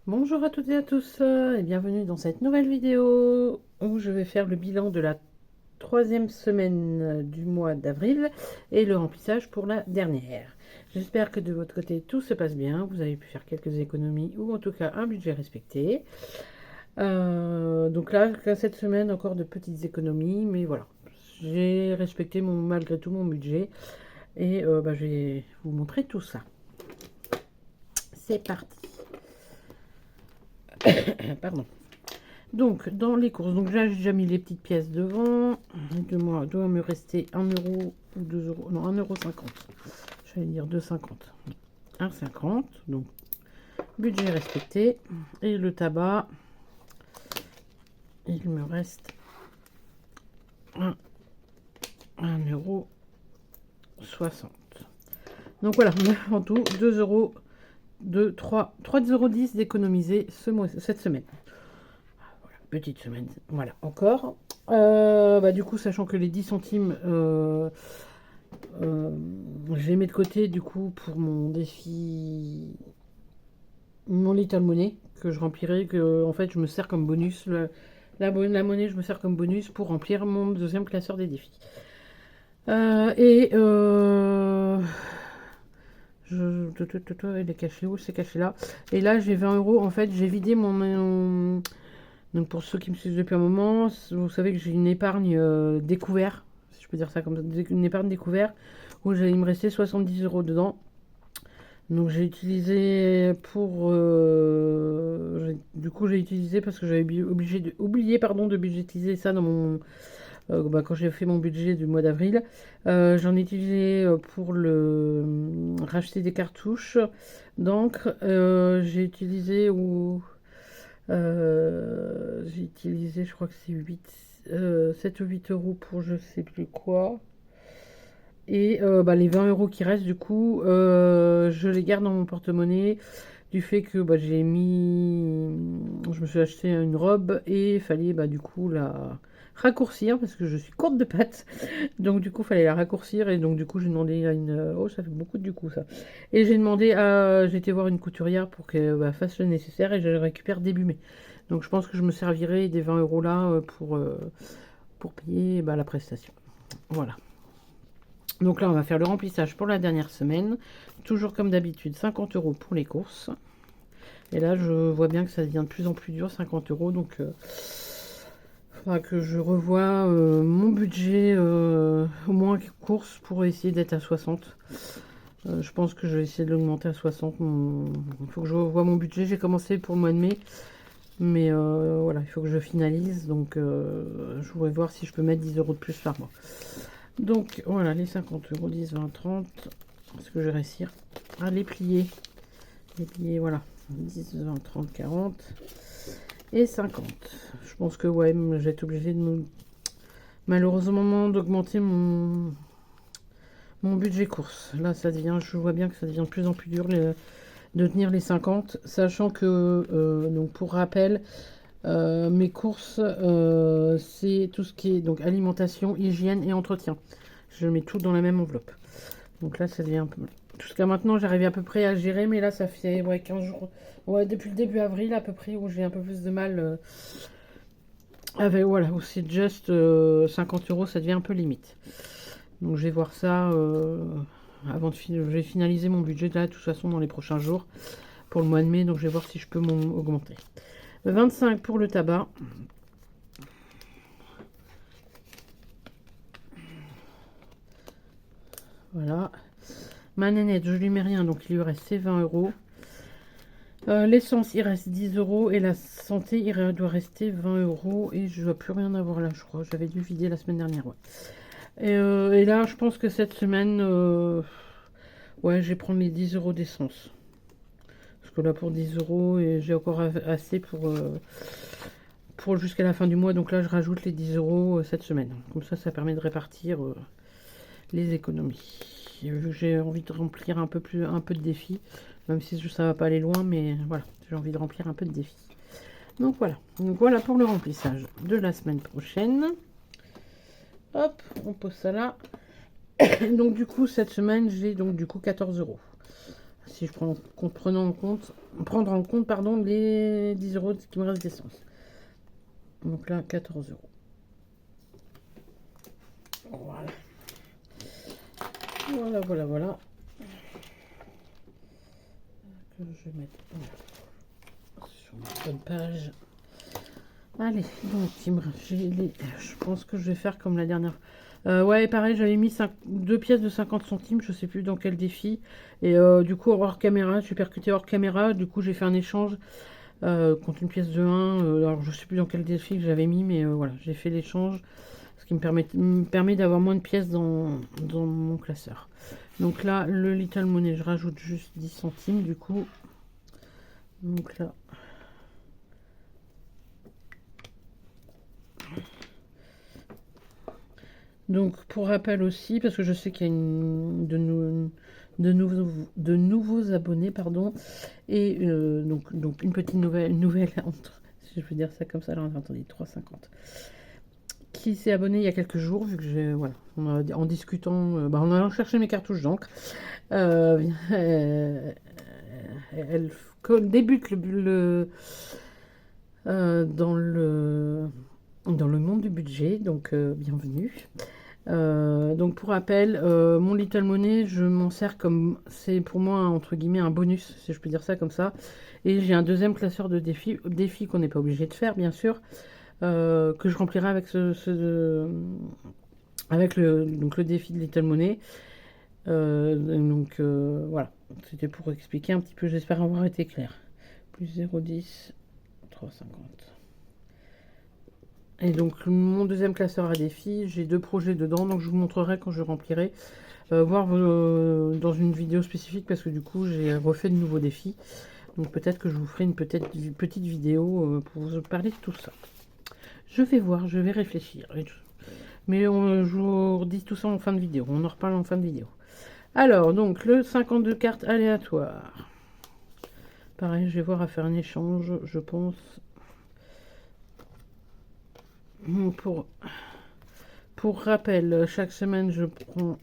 Bonjour à toutes et à tous et bienvenue dans cette nouvelle vidéo où je vais faire le bilan de la troisième semaine du mois d'avril et le remplissage pour la dernière. J'espère que de votre côté tout se passe bien, vous avez pu faire quelques économies ou en tout cas un budget respecté. Donc là, cette semaine, encore de petites économies, mais voilà. J'ai respecté malgré tout mon budget et je vais vous montrer tout ça. C'est parti. Pardon. Donc, dans les courses, donc j'ai déjà mis les petites pièces devant. Il doit me rester 1 euro ou 2 euros. Non, 1,50 €. J'allais dire 2,50. 1,50. Donc, budget respecté. Et le tabac, il me reste 1,60 €. Donc voilà, en tout, 2 euros de 3,10 € d'économiser cette semaine. Petite semaine, voilà, encore. Du coup, sachant que les 10 centimes, je les mets de côté, du coup, pour mon défi, mon Little Money, que je remplirai, que, en fait, je me sers comme bonus. La monnaie, je me sers comme bonus pour remplir mon deuxième classeur des défis. Il est caché où? C'est caché là. Et là, j'ai 20 euros. En fait, j'ai vidé mon donc pour ceux qui me suivent depuis un moment, vous savez que j'ai une épargne découvert, si je peux dire ça comme ça, une épargne découvert, où il me restait 70 euros dedans. Donc j'ai utilisé pour... du coup j'ai utilisé parce que j'avais oublié de budgétiser ça dans mon... quand j'ai fait mon budget du mois d'avril. J'en ai utilisé pour racheter des cartouches d'encre. J'ai utilisé... j'ai utilisé, je crois que c'est 7 ou 8 euros pour je sais plus quoi. Et les 20 euros qui restent, du coup, je les garde dans mon porte-monnaie. Du fait que j'ai mis. Je me suis acheté une robe et il fallait du coup la raccourcir parce que je suis courte de pattes. Donc du coup, il fallait la raccourcir et donc du coup, j'ai demandé à une. Oh, ça fait beaucoup du coup ça. Et j'ai demandé à. J'ai été voir une couturière pour qu'elle fasse le nécessaire et je le récupère début mai. Donc je pense que je me servirai des 20 euros là pour payer la prestation. Voilà. Donc là, on va faire le remplissage pour la dernière semaine. Toujours comme d'habitude, 50 euros pour les courses. Et là, je vois bien que ça devient de plus en plus dur, 50 euros. Donc, il faudra que je revoie mon budget, au moins courses, pour essayer d'être à 60. Je pense que je vais essayer de l'augmenter à 60. Il faut que je revoie mon budget. J'ai commencé pour le mois de mai. Mais voilà, il faut que je finalise. Donc, je voudrais voir si je peux mettre 10 euros de plus par mois. Donc voilà, les 50 euros, 10, 20, 30. Est-ce que je vais réussir à les plier? Les plier, voilà. 10, 20, 30, 40 et 50. Je pense que ouais, je vais être obligé de malheureusement d'augmenter mon budget course. Là, ça devient, je vois bien que ça devient de plus en plus dur de tenir les 50, sachant que, donc pour rappel, mes courses, c'est tout ce qui est donc alimentation, hygiène et entretien. Je mets tout dans la même enveloppe. Donc là, ça devient un peu mal. Jusqu'à maintenant, j'arrivais à peu près à gérer, mais là, ça fait 15 jours. Ouais, depuis le début avril à peu près, où j'ai un peu plus de mal. Voilà, où c'est juste 50 euros, ça devient un peu limite. Donc je vais voir ça avant de finir. Je vais finaliser mon budget là, de toute façon, dans les prochains jours pour le mois de mai. Donc je vais voir si je peux augmenter. 25 pour le tabac. Voilà. Ma nénette, je lui mets rien, donc il lui reste ses 20 euros. L'essence, il reste 10 euros. Et la santé, il doit rester 20 euros. Et je ne dois plus rien avoir là, je crois. J'avais dû vider la semaine dernière. Ouais. Et là, je pense que cette semaine, ouais, je vais prendre les 10 euros d'essence. Parce que là, pour 10 euros, et j'ai encore assez pour jusqu'à la fin du mois. Donc là, je rajoute les 10 euros cette semaine. Comme ça permet de répartir les économies. Et vu que j'ai envie de remplir un peu de défis, même si ça va pas aller loin, mais voilà, j'ai envie de remplir un peu de défis. Donc voilà pour le remplissage de la semaine prochaine. Hop, on pose ça là. Donc du coup, cette semaine, j'ai donc du coup 14 euros. Si je prends en compte, prendre en compte pardon, les 10 euros qui me reste d'essence. Donc là, 14 euros. Voilà. Voilà, voilà, voilà. Que je vais mettre sur ma bonne page. Allez, donc je pense que je vais faire comme la dernière fois. Ouais, pareil, j'avais mis 2 pièces de 50 centimes, je sais plus dans quel défi. Et du coup, hors caméra, je suis percuté hors caméra. Du coup, j'ai fait un échange contre une pièce de 1. Alors, je sais plus dans quel défi que j'avais mis, mais voilà, j'ai fait l'échange. Ce qui me permet d'avoir moins de pièces dans mon classeur. Donc là, le Little Money, je rajoute juste 10 centimes du coup. Donc là. Donc pour rappel aussi, parce que je sais qu'il y a de nouveaux abonnés, pardon, et donc une petite nouvelle entre, si je peux dire ça comme ça, alors attendez, 3,50. Qui s'est abonné il y a quelques jours, vu que j'ai, voilà, en discutant, en allant chercher mes cartouches d'encre, elle débute dans le monde du budget, donc bienvenue. Donc pour rappel, mon Little Money, je m'en sers comme, c'est pour moi entre guillemets un bonus, si je peux dire ça comme ça. Et j'ai un deuxième classeur de défis qu'on n'est pas obligé de faire, bien sûr, que je remplirai avec avec le défi de Little Money. Voilà, c'était pour expliquer un petit peu, j'espère avoir été clair. Plus 0,10, 3,50. Et donc mon deuxième classeur à défi, j'ai 2 projets dedans, donc je vous montrerai quand je remplirai, voir dans une vidéo spécifique, parce que du coup j'ai refait de nouveaux défis. Donc peut-être que je vous ferai une petite vidéo pour vous parler de tout ça. Je vais voir, je vais réfléchir. Mais je vous redis tout ça en fin de vidéo, on en reparle en fin de vidéo. Alors, donc le 52 cartes aléatoires. Pareil, je vais voir à faire un échange, je pense. Pour rappel, chaque semaine, je prends...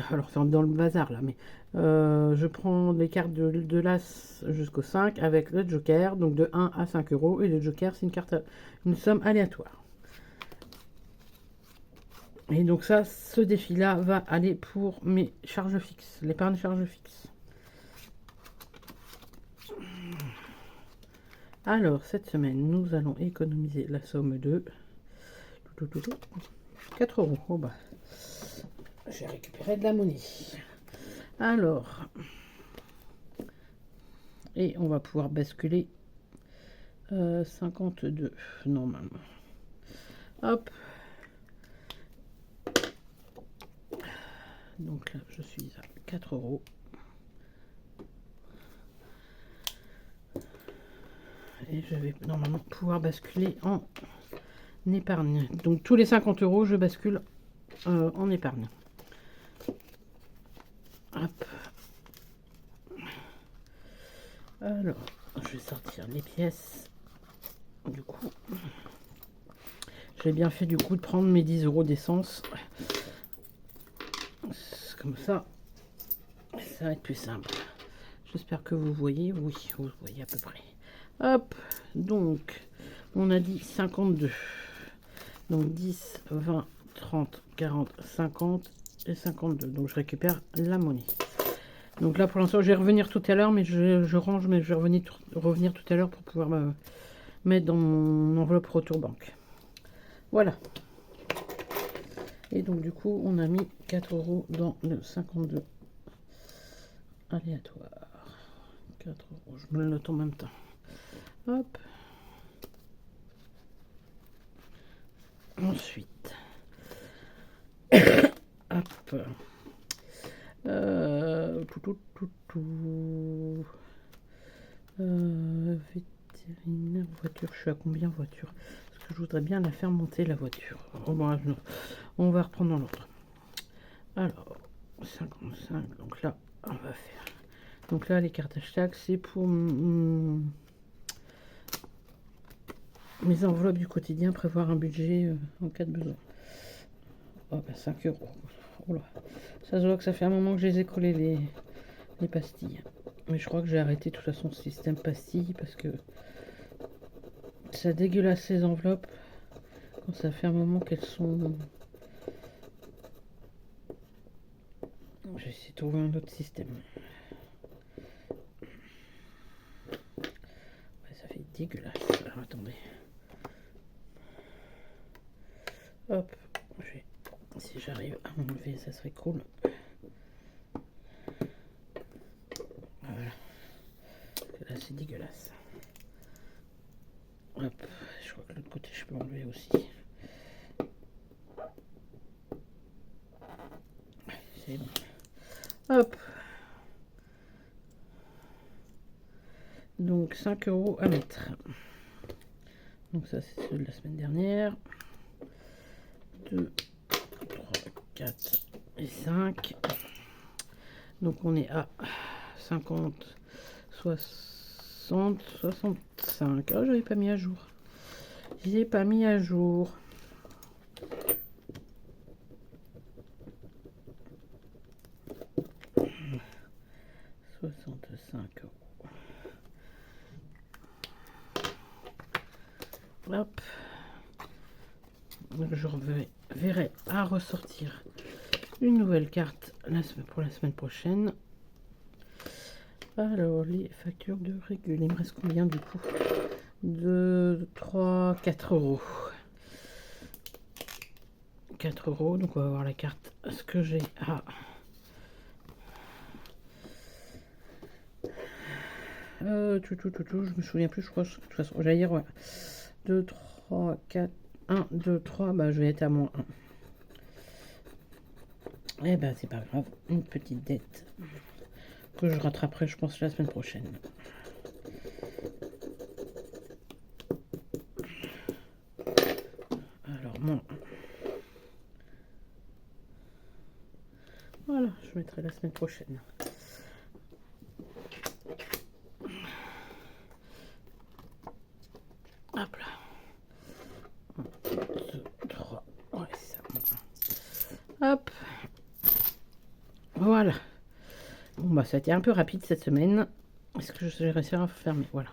Alors, c'est dans le bazar, là, mais... je prends les cartes de l'As jusqu'au 5 avec le Joker, donc de 1 à 5 euros. Et le Joker, c'est une somme aléatoire. Et donc ça, ce défi-là va aller pour mes charges fixes, l'épargne charges fixes. Alors, cette semaine, nous allons économiser la somme de 4 euros. Oh bah, j'ai récupéré de la monnaie. Alors, et on va pouvoir basculer 52 normalement. Hop. Donc là, je suis à 4 euros. Et je vais normalement pouvoir basculer en épargne. Donc tous les 50 euros, je bascule en épargne. Hop. Alors, je vais sortir les pièces. Du coup, j'ai bien fait du coup de prendre mes 10 euros d'essence. Comme ça, ça va être plus simple. J'espère que vous voyez. Oui, vous voyez à peu près. Hop, donc, on a dit 52. Donc 10, 20, 30, 40, 50 et 52. Donc je récupère la monnaie. Donc là pour l'instant je vais revenir tout à l'heure, mais je range, mais je vais revenir tout à l'heure pour pouvoir me mettre dans mon enveloppe retour banque. Voilà. Et donc du coup on a mis 4 euros dans le 52 aléatoire. 4 euros, je me le note en même temps. Hop. Ensuite, hop. Vétérinaire, voiture, je suis à combien voiture? Parce que je voudrais bien la faire monter la voiture. Oh, bon, on va reprendre dans l'ordre. Alors, 55, donc là, on va faire. Donc là, les cartes hashtag, c'est pour mes enveloppes du quotidien, prévoir un budget en cas de besoin. Oh, ben 5 euros. Oula. Ça se voit que ça fait un moment que je les ai collés les pastilles. Mais je crois que j'ai arrêté de toute façon ce système pastilles parce que ça dégueulasse ces enveloppes quand ça fait un moment qu'elles sont... Je vais essayer de trouver un autre système. Ouais, ça fait dégueulasse. Alors attendez. Hop, si j'arrive à m'enlever, ça serait cool. Voilà. Là, c'est dégueulasse. Hop, je crois que de l'autre côté, je peux enlever aussi. C'est bon. Hop. Donc 5 € à mettre. Donc ça, c'est ceux de la semaine dernière. 2, 3, 4 et 5. Donc on est à 50, 60, 65. Ah, je l'ai pas mis à jour. Je l'ai pas mis à jour. €. Hop. Donc je verrai à ressortir une nouvelle carte pour la semaine prochaine. Alors, les factures de régule, il me reste combien du coup? 2, 3, 4 €. 4 €, donc on va voir la carte, ce que j'ai à... je me souviens plus, je crois, de toute façon, j'allais dire, voilà. 2, 3, 4, 1, 2, 3, bah je vais être à moins 1. Eh ben, c'est pas grave, une petite dette que je rattraperai, je pense, la semaine prochaine. Alors, moins 1. Voilà, je mettrai la semaine prochaine. Hop là. 1, 2, 3. Ouais, c'est ça. Hop. Voilà. Bon, bah, ça a été un peu rapide cette semaine. Est-ce que je vais réussir à fermer? Voilà.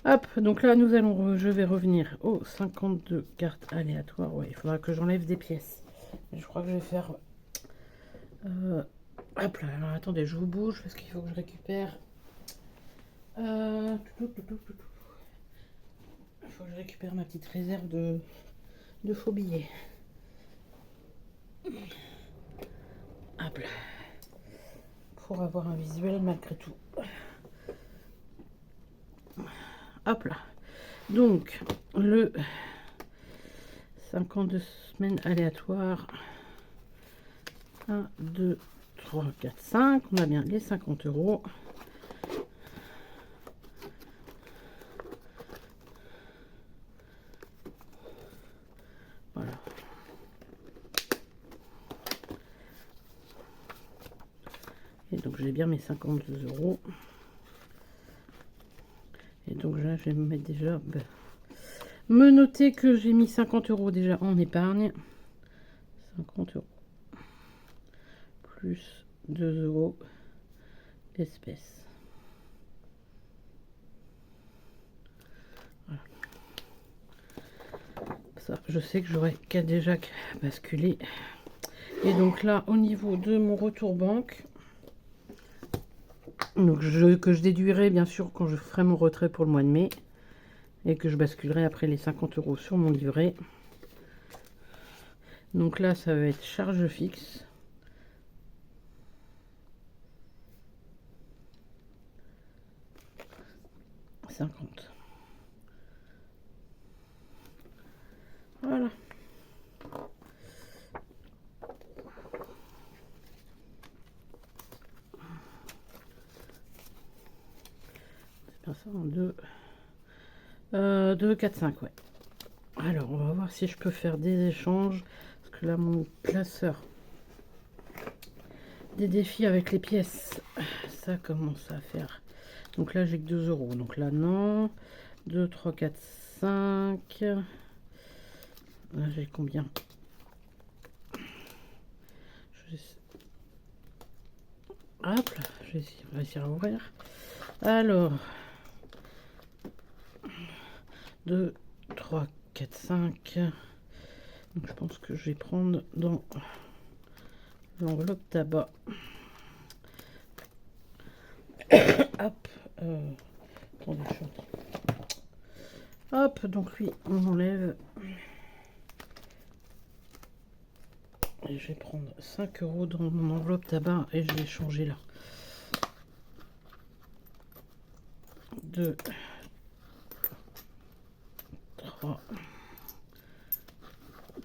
Hop, donc là, je vais revenir aux 52 cartes aléatoires. Ouais, il faudra que j'enlève des pièces. Je crois que je vais faire... hop là, alors attendez, je vous bouge parce qu'il faut que je récupère... Il faut que je récupère ma petite réserve de faux billets. Hop là. Pour avoir un visuel malgré tout. Hop là. Donc, le 52 semaines aléatoires. 1, 2, 3, 4, 5. On a bien les 50 €. Voilà. Et donc j'ai bien mes 52 €. Et donc là, je vais me mettre déjà... me noter que j'ai mis 50 € déjà en épargne. 50 €. Plus 2 € espèces. Voilà. Ça, je sais que j'aurais qu'à déjà basculer. Et donc là, au niveau de mon retour banque, donc que je déduirai bien sûr quand je ferai mon retrait pour le mois de mai. Et que je basculerai après les 50 € sur mon livret. Donc là, ça va être charge fixe. « 50. Voilà. C'est bien ça en 2. 2, 4, 5, ouais. Alors, on va voir si je peux faire des échanges. Parce que là, mon classeur des défis avec les pièces, ça commence à faire. Donc là, j'ai que 2 €. Donc là, non. 2, 3, 4, 5. Là, j'ai combien? Je Hop là, je vais réussir à ouvrir. Alors, 2, 3, 4, 5. Donc je pense que je vais prendre dans l'enveloppe tabac. Hop, attendez, hop, donc lui, on enlève. Et je vais prendre 5 € dans mon enveloppe tabac et je vais changer là. 2, 3,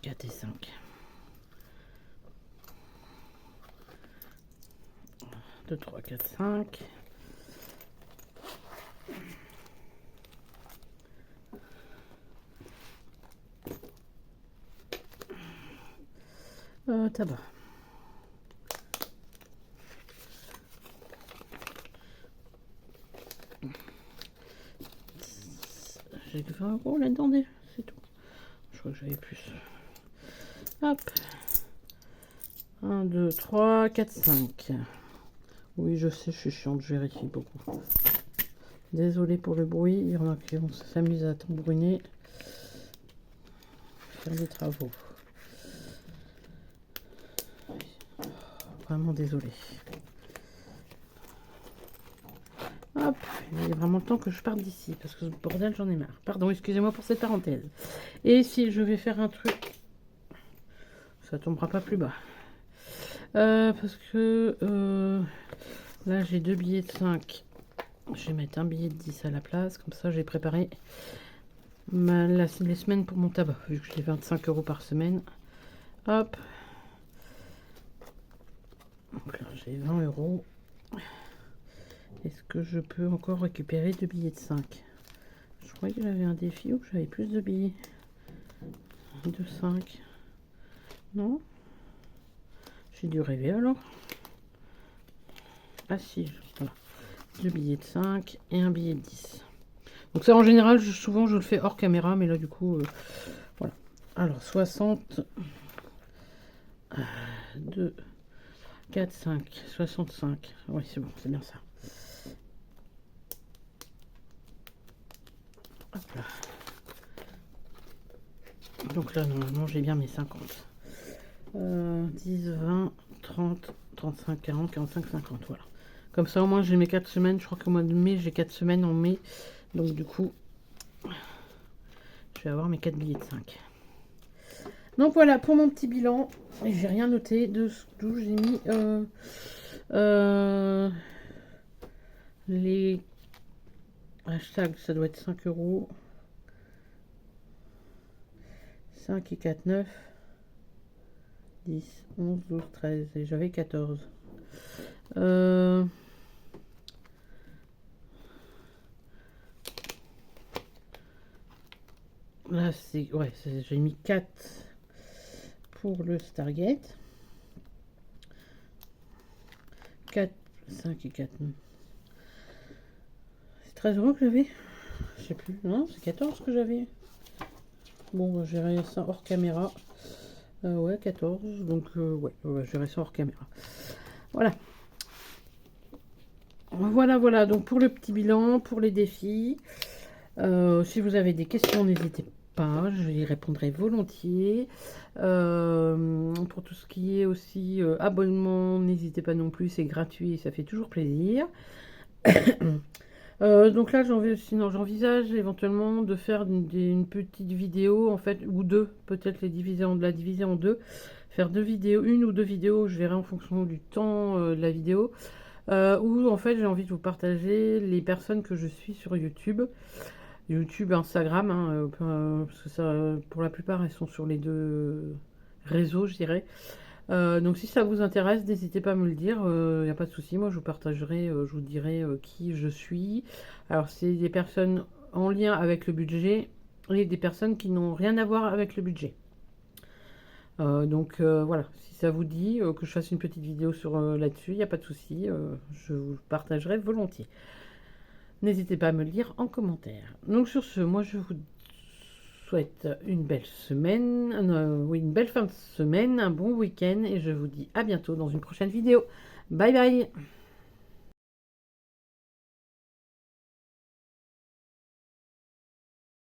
4 et 5. 2, 3, 4, 5. Tabac. J'ai que 20 € là-dedans, c'est tout. Je crois que j'avais plus. Hop. 1, 2, 3, 4, 5. Oui, je sais, je suis chiante, je vérifie beaucoup. Désolée pour le bruit, il y en a qui s'amusent à tambouriner. Faire des travaux. Vraiment désolée. Hop, il est vraiment le temps que je parte d'ici, parce que ce bordel, j'en ai marre. Pardon, excusez-moi pour cette parenthèse. Et si je vais faire un truc, ça tombera pas plus bas. Parce que là, j'ai 2 billets de 5. Je vais mettre un billet de 10 à la place, comme ça j'ai préparé les semaines pour mon tabac, vu que j'ai 25 € par semaine. Hop. Donc là, j'ai 20 €. Est-ce que je peux encore récupérer 2 billets de 5? Je croyais que j'avais un défi où j'avais plus de billets de 5. Non? J'ai dû rêver alors. Ah si, voilà. 2 billets de 5 et un billet de 10. Donc ça en général, souvent je le fais hors caméra, mais là du coup, voilà. Alors 60, 2, 4, 5, 65. Oui, c'est bon, c'est bien ça. Hop là. Donc là, normalement, j'ai bien mes 50. 10, 20, 30, 35, 40, 45, 50. Voilà. Comme ça, au moins, j'ai mes 4 semaines. Je crois qu'au mois de mai, j'ai 4 semaines en mai. Donc, du coup, je vais avoir mes 4 billets de 5. Donc, voilà pour mon petit bilan. Et j'ai rien noté d'où j'ai mis les hashtags. Ça doit être 5 €. 5 et 4, 9. 10, 11, 12, 13. Et j'avais 14. Là, c'est... Ouais, j'ai mis 4 pour le Stargate. 4, 5 et 4. C'est 13 € que j'avais? Je sais plus. Non, c'est 14 que j'avais. Bon, je verrai ça hors caméra. Ouais, 14. Donc, ouais, je verrai ça hors caméra. Voilà. Voilà. Donc, pour le petit bilan, pour les défis. Si vous avez des questions, n'hésitez pas. Je y répondrai volontiers. Pour tout ce qui est aussi abonnement, n'hésitez pas non plus. C'est gratuit et ça fait toujours plaisir. Donc là, j'envisage éventuellement de faire une petite vidéo, en fait, ou deux, peut-être la diviser en deux, faire 2 vidéos, 1 ou 2 vidéos, je verrai en fonction du temps de la vidéo, où en fait j'ai envie de vous partager les personnes que je suis sur YouTube, Instagram, hein, parce que ça, pour la plupart, elles sont sur les 2 réseaux, je dirais. Donc si ça vous intéresse, n'hésitez pas à me le dire, il n'y a pas de souci, moi je vous partagerai, je vous dirai qui je suis. Alors c'est des personnes en lien avec le budget et des personnes qui n'ont rien à voir avec le budget. Donc voilà, si ça vous dit que je fasse une petite vidéo là-dessus, il n'y a pas de souci, je vous partagerai volontiers. N'hésitez pas à me le dire en commentaire. Donc sur ce, moi je vous souhaite une belle semaine, oui, une belle fin de semaine, un bon week-end et je vous dis à bientôt dans une prochaine vidéo. Bye bye!